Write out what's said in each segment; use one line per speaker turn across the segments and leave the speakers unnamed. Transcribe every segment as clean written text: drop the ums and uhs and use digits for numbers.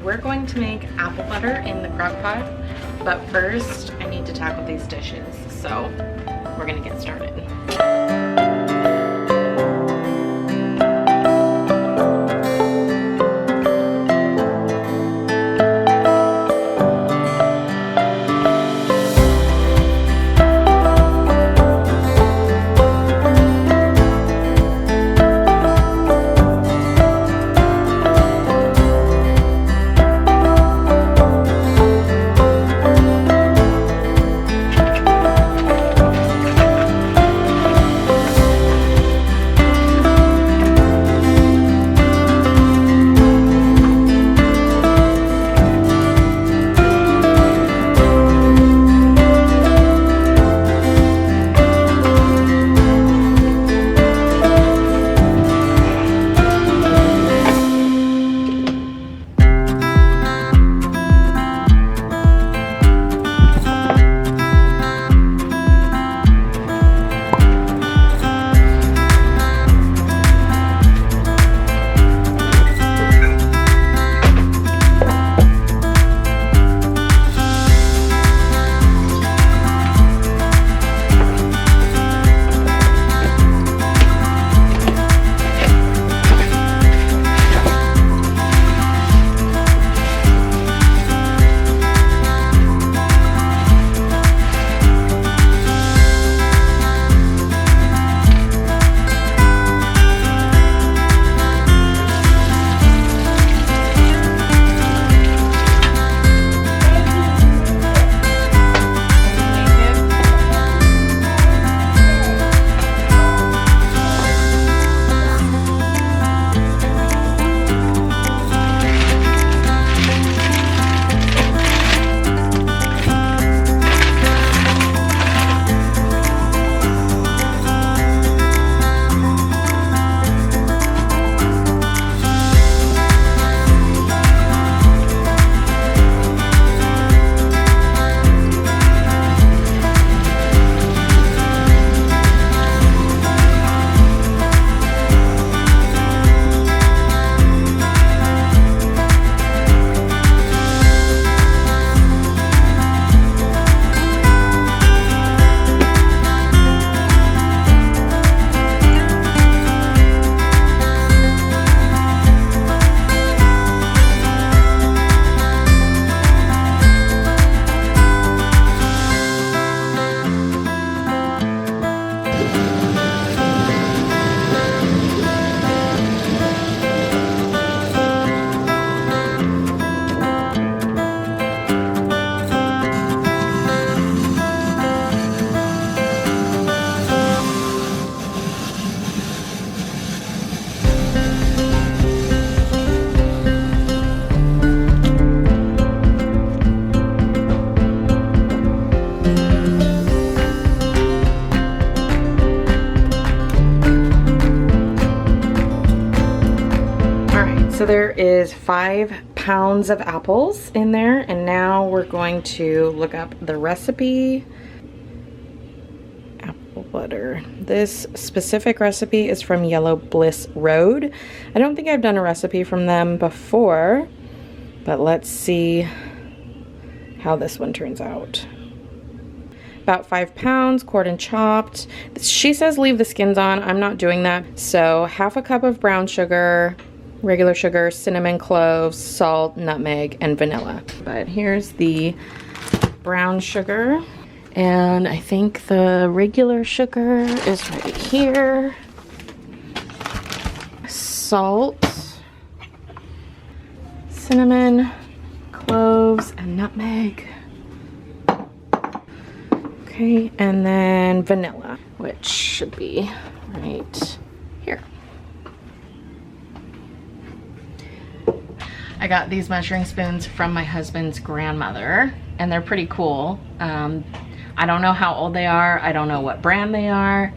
we're going to make apple butter in the crock pot, but first I need to tackle these dishes, so we're gonna get started. So there is 5 pounds of apples in there, and now we're going to look up the recipe. Apple butter. This specific recipe is from Yellow Bliss Road. I don't think I've done a recipe from them before, but let's see how this one turns out. About 5 pounds, quartered and chopped. She says leave the skins on. I'm not doing that. So half a cup of brown sugar, regular sugar, cinnamon, cloves, salt, nutmeg, and vanilla. But here's the brown sugar. And I think the regular sugar is right here. Salt, cinnamon, cloves, and nutmeg. Okay, and then vanilla, which should be right here. I got these measuring spoons from my husband's grandmother, and they're pretty cool. I don't know how old they are. I don't know what brand they are,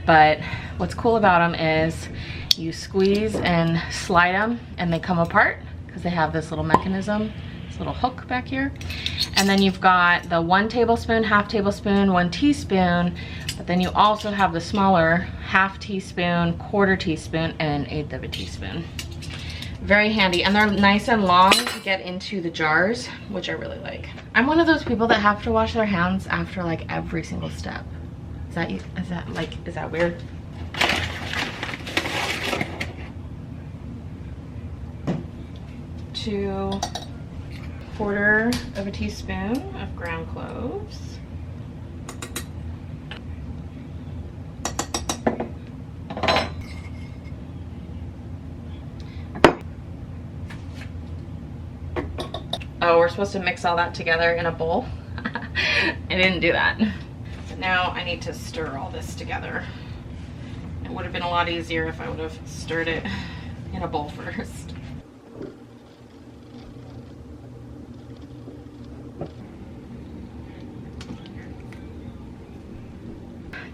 but what's cool about them is you squeeze and slide them and they come apart because they have this little mechanism, this little hook back here. And then you've got the 1 tablespoon, half tablespoon, 1 teaspoon, but then you also have the smaller half teaspoon, quarter teaspoon, and 1/8 of a teaspoon. Very handy, and they're nice and long to get into the jars, which I really like. I'm one of those people that have to wash their hands after like every single step. Is that weird? 1/4 of a teaspoon of ground cloves. Oh, we're supposed to mix all that together in a bowl. I didn't do that. But now I need to stir all this together. It would have been a lot easier if I would have stirred it in a bowl first.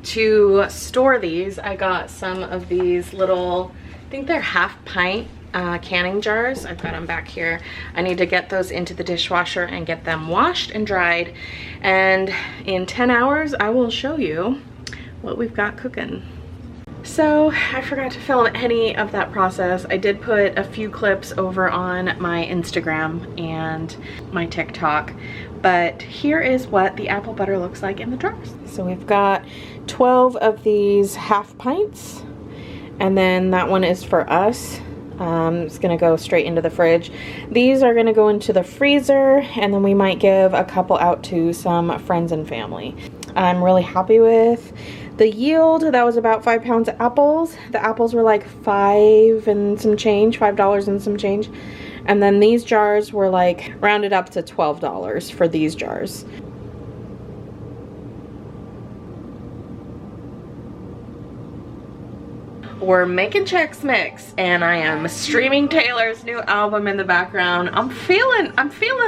To store these, I got some of these little, I think they're 1/2 pint canning jars. I've got them back here. I need to get those into the dishwasher and get them washed and dried. And in 10 hours, I will show you what we've got cooking. So I forgot to film any of that process. I did put a few clips over on my Instagram and my TikTok, but here is what the apple butter looks like in the jars. So we've got 12 of these 1/2 pints, and then that one is for us. It's gonna go straight into the fridge. These are gonna go into the freezer, and then we might give a couple out to some friends and family. I'm really happy with the yield. That was about 5 pounds of apples. The apples were like $5 and some change, $5 and some change. And then these jars were like rounded up to $12 for these jars. We're making Chex Mix, and I am streaming Taylor's new album in the background. I'm feeling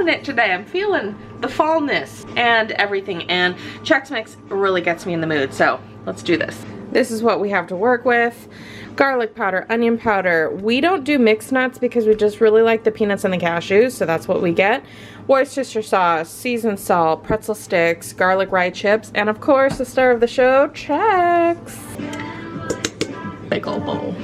it today. I'm feeling the fallness and everything, and Chex Mix really gets me in the mood, so let's do this. This is what we have to work with. Garlic powder, onion powder. We don't do mixed nuts because we just really like the peanuts and the cashews, so that's what we get. Worcestershire sauce, seasoned salt, pretzel sticks, garlic rye chips, and of course the star of the show, Chex. Big old bowl.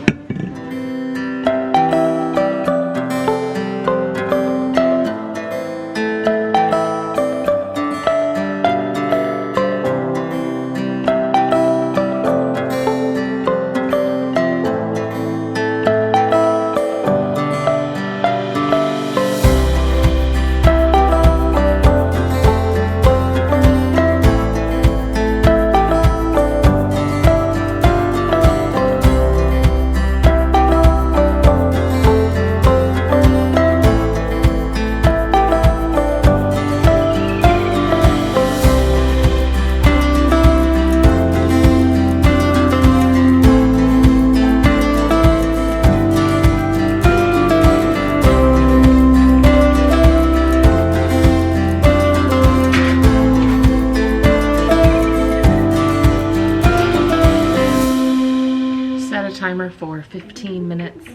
For 15 minutes.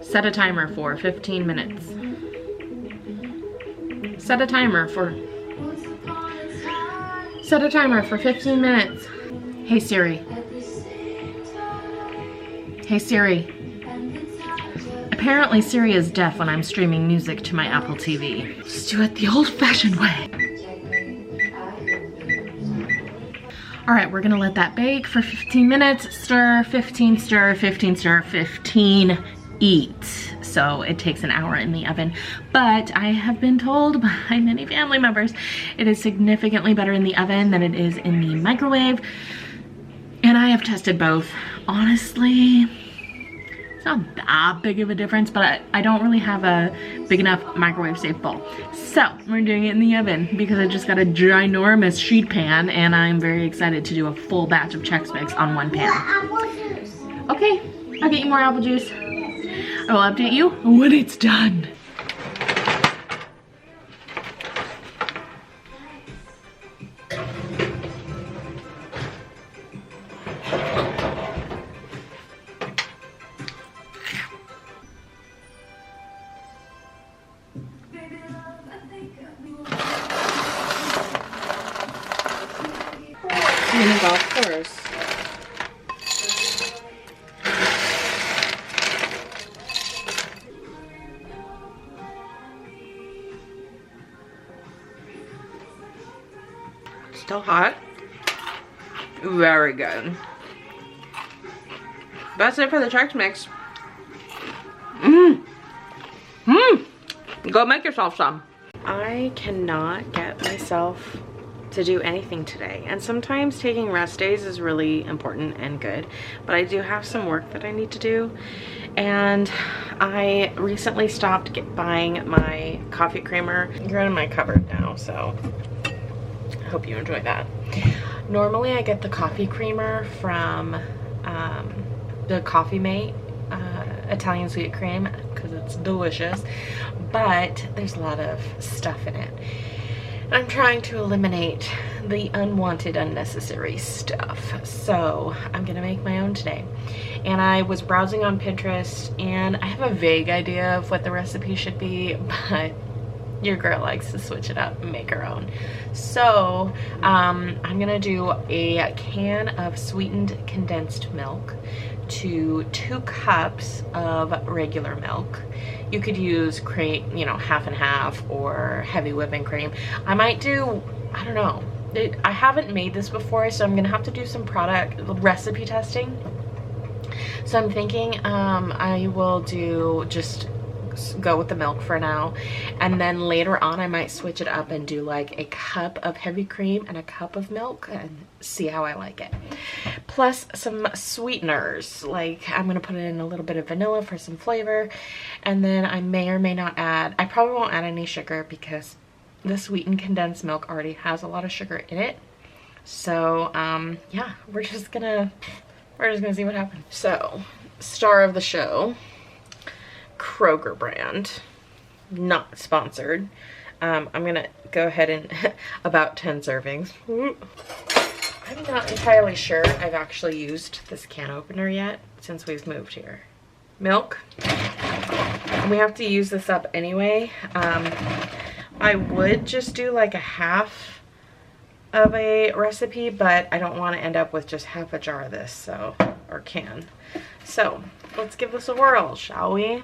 Set a timer for 15 minutes. Set a timer for 15 minutes. Hey Siri. Hey Siri. Apparently Siri is deaf when I'm streaming music to my Apple TV. Just do it the old-fashioned way. All right, we're gonna let that bake for 15 minutes. Stir, 15, stir, 15, stir, 15, eat. So it takes an hour in the oven. But I have been told by many family members it is significantly better in the oven than it is in the microwave. And I have tested both. Honestly, it's not that big of a difference, but I don't really have a big enough microwave safe bowl. So we're doing it in the oven because I just got a ginormous sheet pan, and I'm very excited to do a full batch of Chex Mix on one pan. Okay, I'll get you more apple juice. I will update you when it's done. In a golf course. Still hot. Very good. That's it for the Chex Mix. Go make yourself some. I cannot get myself to do anything today, and sometimes taking rest days is really important and good, but I do have some work that I need to do, and I recently stopped buying my coffee creamer. You're in my cupboard now, so I hope you enjoy that. Normally I get the coffee creamer from the Coffee Mate Italian sweet cream because it's delicious, but there's a lot of stuff in it. I'm trying to eliminate the unwanted, unnecessary stuff, so I'm gonna make my own today. And I was browsing on Pinterest, and I have a vague idea of what the recipe should be, but your girl likes to switch it up and make her own. So I'm gonna do a can of sweetened condensed milk to 2 cups of regular milk. You could use cream, you know, half and half, or heavy whipping cream. I might do, I don't know. I haven't made this before, so I'm gonna have to do some product recipe testing. So I'm thinking I will just go with the milk for now, and then later on I might switch it up and do like a cup of heavy cream and a cup of milk and see how I like it. Plus some sweeteners, like I'm gonna put in a little bit of vanilla for some flavor, and then I may or may not add, I probably won't add any sugar because the sweetened condensed milk already has a lot of sugar in it. So yeah, we're just gonna see what happens. So, star of the show, Kroger brand, not sponsored. I'm gonna go ahead and about 10 servings. I'm not entirely sure I've actually used this can opener yet since we've moved here. Milk. We have to use this up anyway. I would just do like a half of a recipe, but I don't want to end up with just half a jar of this, so, or can. So let's give this a whirl, shall we?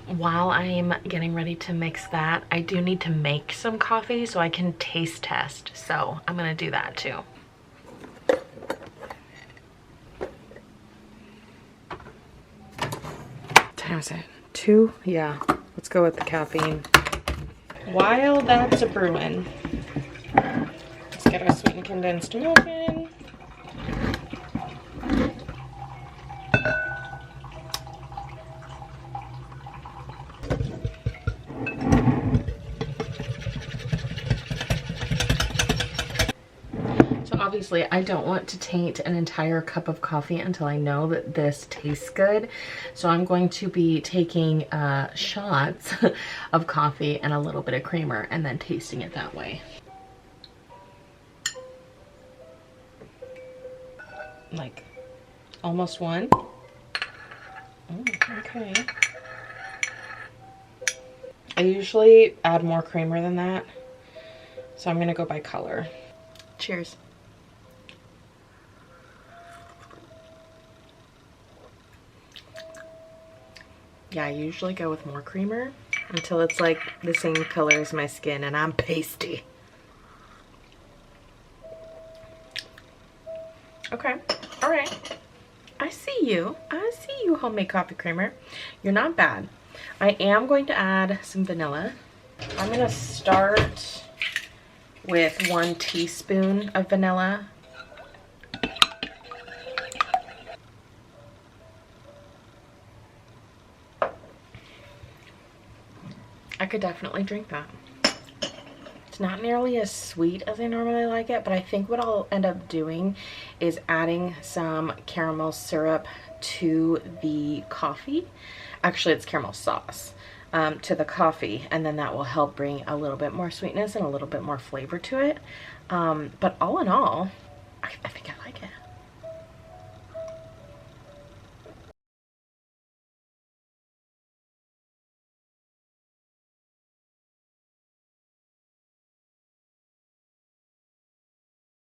While I'm getting ready to mix that, I do need to make some coffee so I can taste test. So I'm gonna do that too. What time is it? 2? Yeah, let's go with the caffeine. While that's a brewing, let's get our sweetened condensed milk in. Obviously, I don't want to taint an entire cup of coffee until I know that this tastes good. So I'm going to be taking shots of coffee and a little bit of creamer and then tasting it that way. Like almost one. Okay. I usually add more creamer than that, so I'm gonna go by color. Cheers. Yeah, I usually go with more creamer until it's like the same color as my skin and I'm pasty. Okay, all right. I see you. I see you, homemade coffee creamer. You're not bad. I am going to add some vanilla. I'm gonna start with 1 teaspoon of vanilla. I could definitely drink that. It's not nearly as sweet as I normally like it, but I think what I'll end up doing is adding some caramel syrup to the coffee. Actually, it's caramel sauce to the coffee, and then that will help bring a little bit more sweetness and a little bit more flavor to it. But all in all, I think